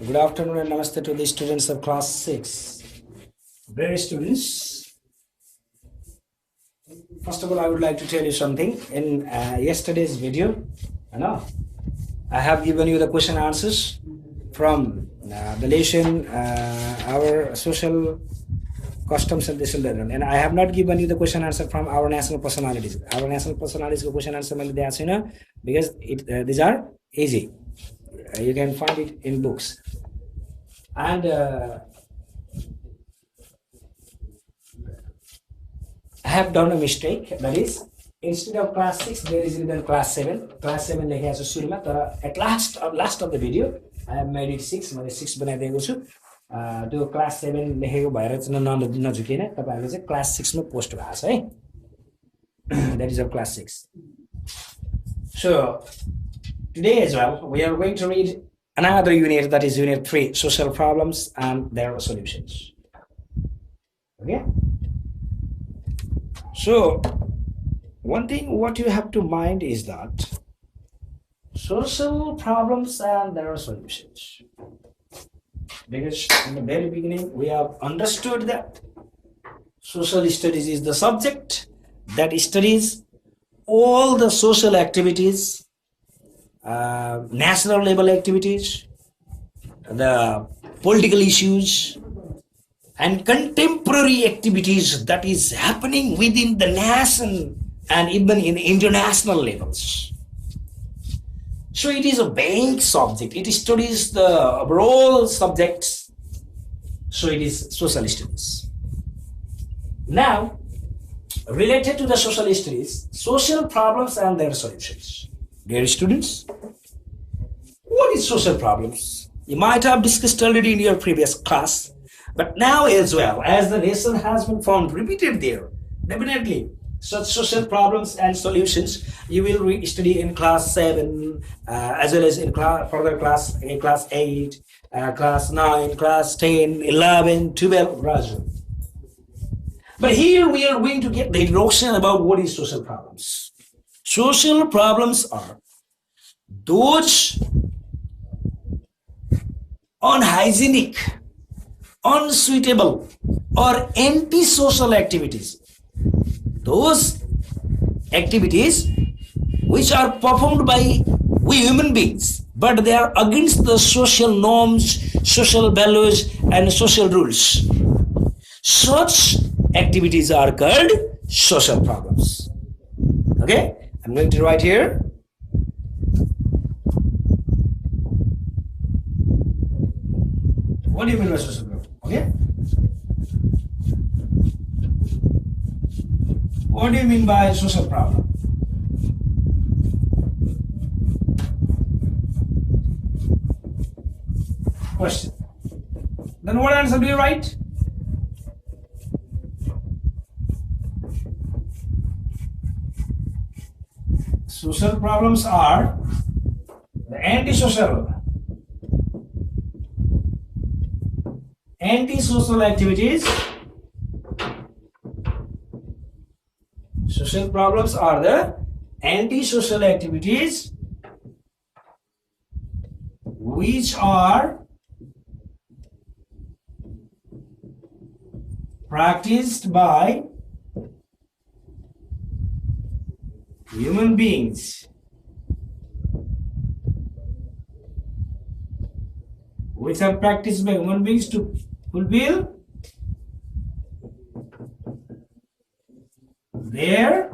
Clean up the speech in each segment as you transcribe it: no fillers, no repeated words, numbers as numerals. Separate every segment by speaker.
Speaker 1: Good afternoon and namaste to the students of class 6. Dear students, first of all, I would like to tell you something. In yesterday's video, I have given you the question answers from the lesson, our social customs and this and I have not given you the question answer from our national personalities. Our national personalities question answer because these are easy. You can find it in books. And I have done a mistake. That is, instead of class 6, there is written class 7. Class 7 has a surma. At last of the video, I have made it 6. I 6 to class 7 class 6 post that is of class 6. So today as well, we are going to read another unit, that is unit 3, social problems and their solutions. Okay. So one thing what you have to mind is that social problems and their solutions. Because in the very beginning, we have understood that social studies is the subject that studies all the social activities, national level activities, the political issues, and contemporary activities that is happening within the nation and even in international levels. So it is a vague subject. It studies the overall subjects. So it is social studies. Now, related to the social studies, social problems and their solutions. Dear students, what is social problems? You might have discussed already in your previous class, but now as well, as the lesson has been found repeated there, definitely such social problems and solutions you will study in class 7, as well as in further class, in class 8, class 9, class 10, 11, 12, rather. But here we are going to get the introduction about what is social problems. Social problems are those unhygienic, unsuitable, or antisocial activities. Those activities which are performed by we human beings, but they are against the social norms, social values, and social rules. Such activities are called social problems. Okay, I'm going to write here. What do you mean by social problem? Okay. What do you mean by social problem? Question. Then what answer do you write? Social problems are the antisocial activities. Social problems are the antisocial activities which are practiced by human beings which are practiced by human beings to fulfill their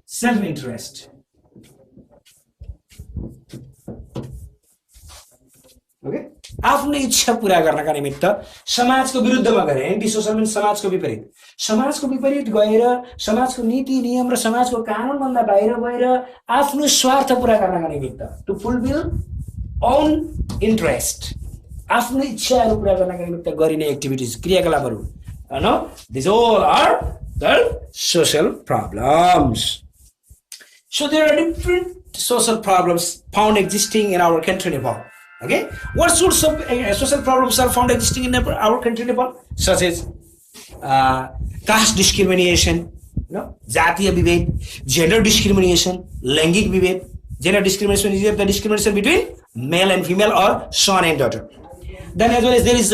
Speaker 1: self-interest. Okay? आफ्नो इच्छा पूरा गर्नका निमित्त समाजको विरुद्धमा गए, anti social means समाजको विपरीत गएर समाजको नीति नियम र समाजको कानुन भन्दा बाहिर गएर आफ्नो स्वार्थ पूरा गर्नका निमित्त टु फुलफिल ओन इन्ट्रेस्ट, आफ्नो इच्छाहरू पूरा गर्नका निमित्त गरिने activities, क्रियाकलापहरू, these all are the social problems. So there are different social problems found existing in our country, Nepal. Okay, what sorts of social problems are found existing in our country, Nepal? Such as caste discrimination, जातीय विभेद, gender discrimination, लैंगिक विभेद. Gender discrimination is the discrimination between male and female or son and daughter. Then as well as there is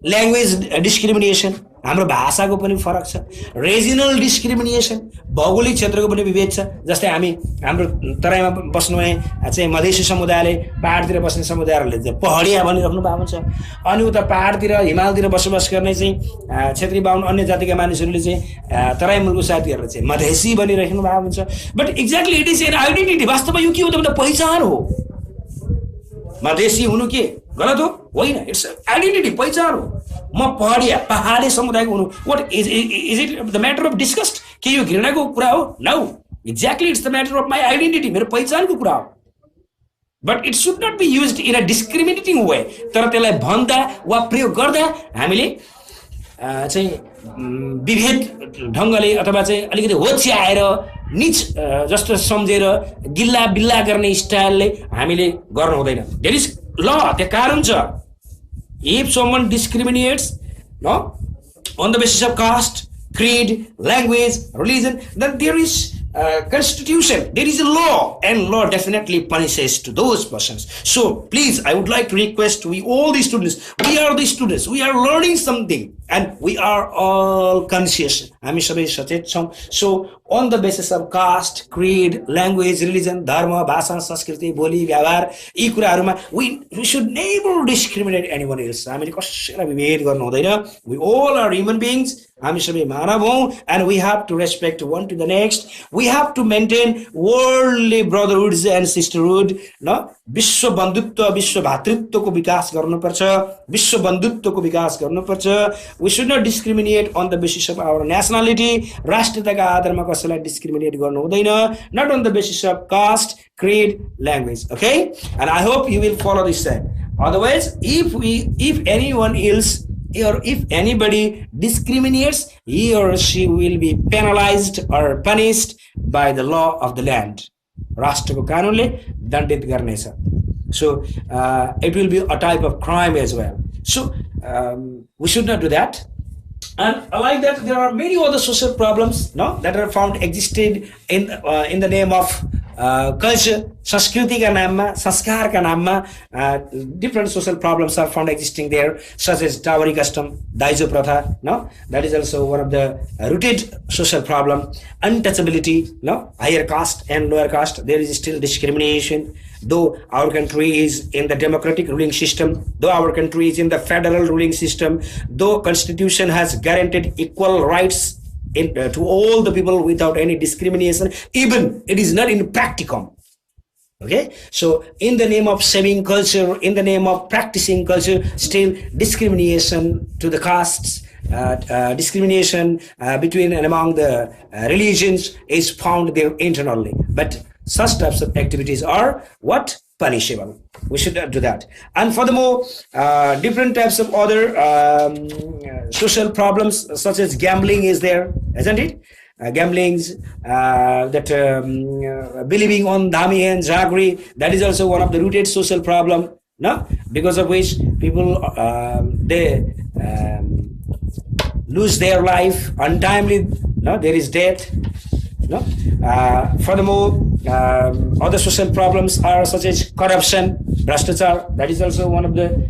Speaker 1: language discrimination. हाम्रो भाषाको पनि फरक छ. Regional discrimination, भौगोलिक क्षेत्रको पनि विभेद छ. जस्तै हाम्रो तराईमा बस्ने चाहिँ मधेसी समुदायले पहाडतिर बस्ने समुदायहरूले चाहिँ पहाडिया भनिराख्नु भएको हुन्छ. अनि उता पहाडतिर हिमालतिर बसोबास गर्ने चाहिँ क्षेत्री बाहुन अन्य जातिका मानिसहरूले चाहिँ तराई मुलुक साथीहरूले चाहिँ मधेसी भनिराख्नु भएको हुन्छ. But exactly it is an identity. वास्तवमा यो के हो त भन्दा पहिचान हो. मधेसी हुनु के गलत हो? होइन, इट्स आइडेन्टिटी, पहिचान हो. म पहाडी समुदायको हुनु. What is it the matter of disgust? के यो घृणाको कुरा हो? No, exactly it's the matter of my identity, मेरो पहिचानको कुरा हो. But it should not be use in a discriminating way. तर त्यसलाई भन्दा वा प्रयोग गर्दा हामीले चाहिँ विभेद ढङ्गले अथवा चाहिँ अलिकति होच्याएर निच जस्तो सम्झेर गिल्ला बिल्ला गर्ने स्टाइलले हामीले गर्नु हुँदैन. देयर इज ल, त्यो कारण छ. If someone discriminates on the basis of caste, creed, language, religion, then there is constitution, there is a law, and law definitely punishes to those persons. So please, I would like to request we all the students, we are the students, we are learning something and we are all conscious. हामी सबै सचेत छौँ. So on the basis of caste, creed, language, religion, dharma, भाषा, संस्कृति, बोली, व्यवहार, यी कुराहरूमा we should never discriminate anyone else. हामीले कसैलाई विभेद गर्नु हुँदैन. We all are human beings. हामी सबै मानव हौँ and we have to respect one to the next. We have to maintain worldly brotherhoods and sisterhood. विश्व बन्धुत्व, विश्व भातृत्वको विकास गर्नुपर्छ. विश्व बन्धुत्वको विकास गर्नुपर्छ. We should not discriminate on the basis of our nationality. राष्ट्रियताका आधारमा कसैलाई डिस्क्रिमिनेट गर्नु हुँदैन. Not on the basis of caste, creed, language. Okay? And I hope you will follow this step. Otherwise, if anyone else or if anybody discriminates, he or she will be penalized or punished by the law of the land. राष्ट्रको कानुनले दण्डित गर्नेछ. So it will be a type of crime as well. So we should not do that. And like that, there are many other social problems that are found existed in the name of culture, संस्कृतिका नाममा, संस्कारका नाममा different social problems are found existing there, such as dowry custom, दाइजो प्रथा. That is also one of the rooted social problem. Untouchability, higher caste and lower caste, there is still discrimination. Though our country is in the democratic ruling system, though our country is in the federal ruling system, though constitution has guaranteed equal rights to all the people without any discrimination, even it is not in practicum. Okay, so in the name of saving culture, in the name of practicing culture, still discrimination to the castes, discrimination between and among the religions is found there internally. But such types of activities are what? Punishable. We should not do that. And furthermore, different types of other social problems such as gambling is there, isn't it? Gamblings, that believing on dhami and jaggery, that is also one of the rooted social problem, because of which people they lose their life untimely. There is death. Furthermore, other social problems are such as corruption, bhrashtachar. That is also one of the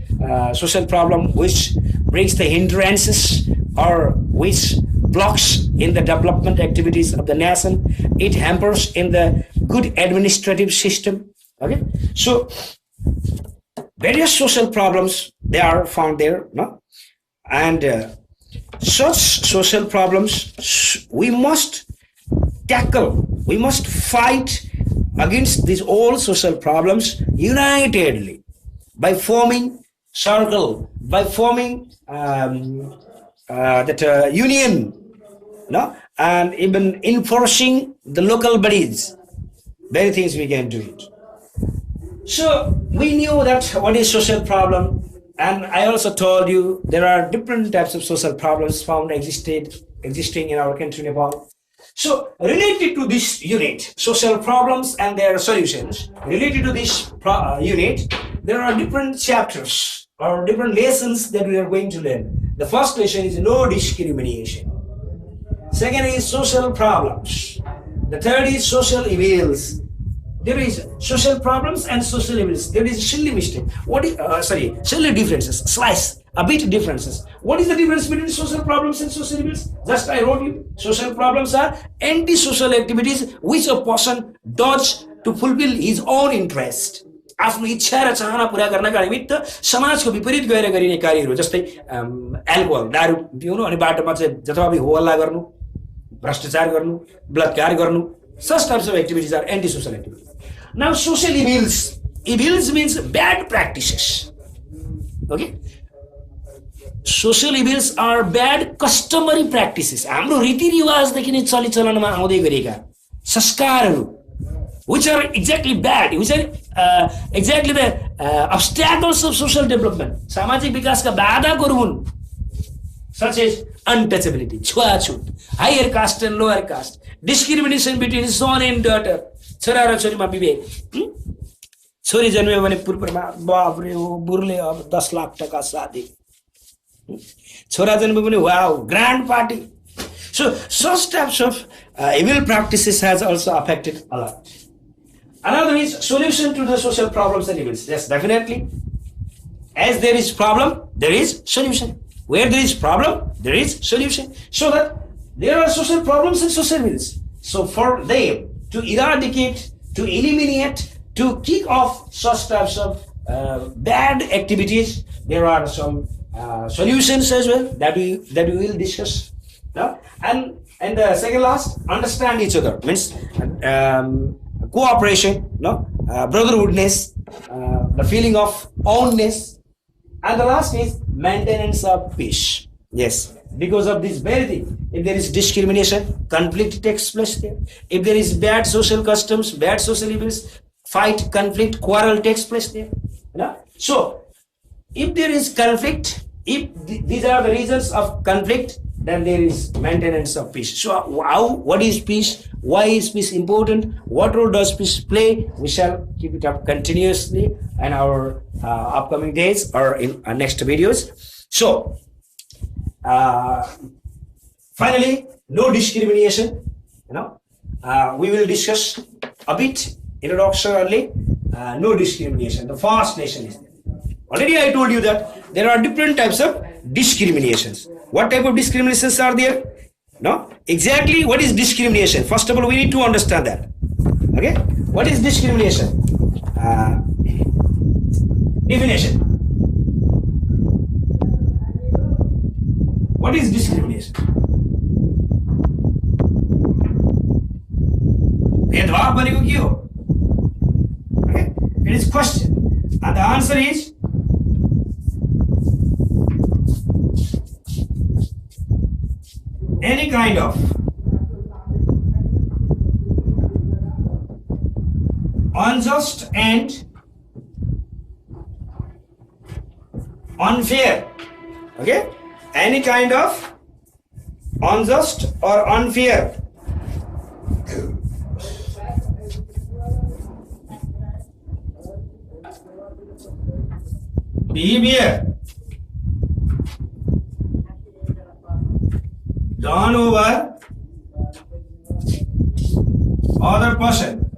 Speaker 1: social problem which brings the hindrances or which blocks in the development activities of the nation. It hampers in the good administrative system. Okay, so various social problems they are found there, and such social problems we must tackle. We must fight against these all social problems unitedly by forming circle, by forming that union, and even enforcing the local bodies. Many things we can do it. So we knew that what is social problem, and I also told you there are different types of social problems found existing in our country, Nepal. So related to this unit, social problems and their solutions, related to this unit, there are different chapters or different lessons that we are going to learn. The first lesson is no discrimination. Second is social problems. The third is social evils. there is social problems and social evils. There is silly mistake. What is silly differences? Slice a bit differences. What is the difference between social problems and social evils? Just I wrote you. Social problems are anti-social activities which a person does to fulfill his own interest. आफ्नो इच्छा र चाहना पूरा गर्नका निमित्त समाजको विपरीत गएर गरिने कार्यहरू जस्तै एल्कोहल दारू पिउनु अनि बाटोमा चाहिँ जथाभावी हो हल्ला गर्नु भ्रष्टाचार गर्नु बलात्कार गर्नु such types of activities are anti-social activities. Now social evils means bad practices. Okay, social evils are bad customary practices. हाम्रो रीतिरिवाजदेखि नै चलिचलनमा आउँदै गरेका संस्कारहरू which are exactly bad, which are exactly the obstacles of social development. सामाजिक विकासका बाधाहरू हुन्, such as untouchability, छुवाछुत, higher caste and lower caste, discrimination between son and daughter, छोरा र छोरीमा विभेद, छोरी जन्मियो भने पूर्वमा बाप रे हो बुढले अब 10 लाख टका शादी, छोरा जन्मियो भने wow grand party. So such types of evil practices has also affected a lot. Another is solution to the social problems and evils. Yes, definitely. As there is problem, there is solution. Where there is problem, there is solution. So that there are social problems and social evils. So for them to eradicate, to eliminate, to kick off such types of bad activities, there are some solutions as well that we will discuss. No? And the second last, understand each other means cooperation, no, brotherhoodness, the feeling of ownness, and the last is maintenance of peace. Yes, because of this very thing, if there is discrimination, conflict takes place there. If there is bad social customs, bad social evils, fight, conflict, quarrel takes place there. No? So, if there is conflict, if these are the reasons of conflict, then there is maintenance of peace. So what is peace? Why is peace important? What role does peace play? We shall keep it up continuously in our upcoming days or in our next videos. So finally, no discrimination. We will discuss a bit introductorily. No discrimination. The first nation is there. Already I told you that there are different types of discriminations. What type of discriminations are there? No? Exactly what is discrimination? First of all, we need to understand that. Okay? What is discrimination? Definition. What is discrimination? भेदभाव भनेको के हो? Okay? It is question. And the answer is any kind of unjust and unfair, okay, any kind of unjust or unfair behavior done over other person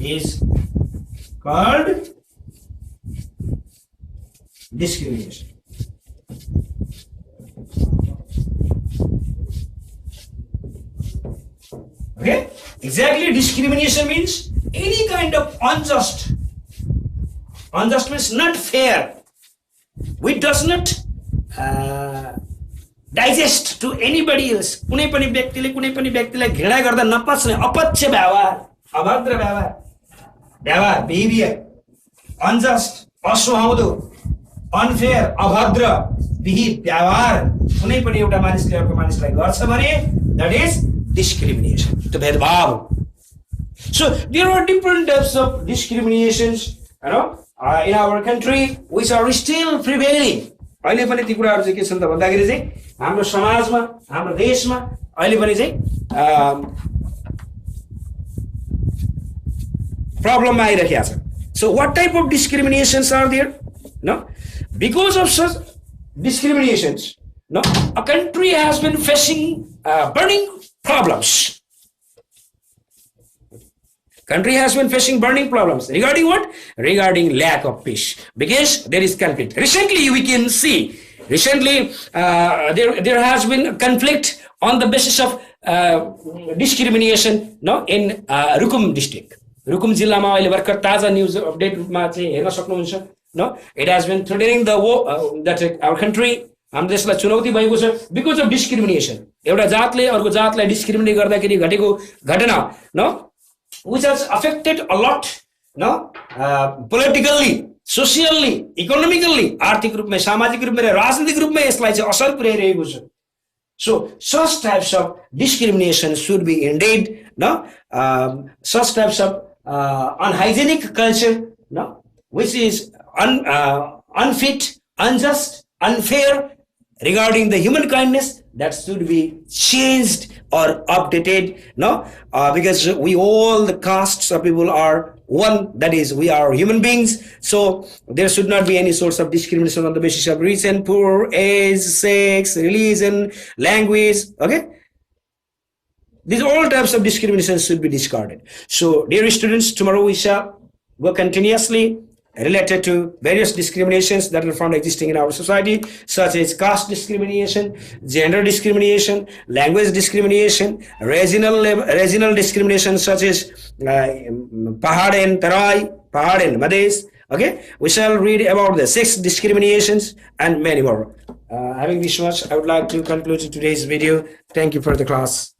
Speaker 1: is called discrimination. Okay? Exactly, discrimination means any kind of unjust. Unjust means not fair. Which does not digest to anybody else. कुनै पनि व्यक्तिलाई घृणा गर्दा नपच्ने अपच्छ व्यवहार, अभद्र व्यवहार, behavior, unjust, असुहाउँदो, unfair, अभद्र विहित व्यवहार कुनै पनि एउटा मानिसले अर्को मानिसलाई गर्छ भने that is discrimination. त्यो भेदभाव. So there are different types of discriminations, in our country which are still prevailing. अहिले पनि ती कुराहरू चाहिँ के छन् त भन्दाखेरि चाहिँ हाम्रो समाजमा, हाम्रो देशमा अहिले पनि चाहिँ प्रब्लममा आइरहेको छ. So what type of discriminations are there? No, because of such discriminations, no, a country has been facing burning problems. Country has been facing burning problems. Regarding what? Regarding lack of peace. Because there is conflict. Recently, we can see, there has been conflict on the basis of discrimination, no, in Rukum district. Rukum जिल्लामा अहिले भर्खर ताजा news अपडेटमा चाहिँ हेर्न सक्नुहुन्छ, no, it has been threatening the war that our country, हाम्रो देशलाई चुनौती भएको छ because of discrimination. एउटा जातले अर्को जातलाई डिस्क्रिमिनेट गर्दाखेरि घटेको घटना, no, which has affected a lot, no, politically, socially, economically, आर्थिक रूपमा, सामाजिक रूपमा र राजनीतिक रूपमा यसलाई चाहिँ असर पुर्याइरहेको छ. So such types of discrimination should be indeed, no, such types of unhygienic culture, no, which is unfit, unjust, unfair regarding the human kindness, that should be changed or updated, no, because we all the castes of people are one, that is, we are human beings, so there should not be any source of discrimination on the basis of rich and poor, age, sex, religion, language. Okay, these all types of discrimination should be discarded. So dear students, tomorrow we shall go continuously related to various discriminations that are found existing in our society, such as caste discrimination, gender discrimination, language discrimination, regional discrimination, such as Pahad and Tarai, Pahad and Madhes. Okay, we shall read about the sex discriminations and many more. Having this much, I would like to conclude today's video. Thank you for the class.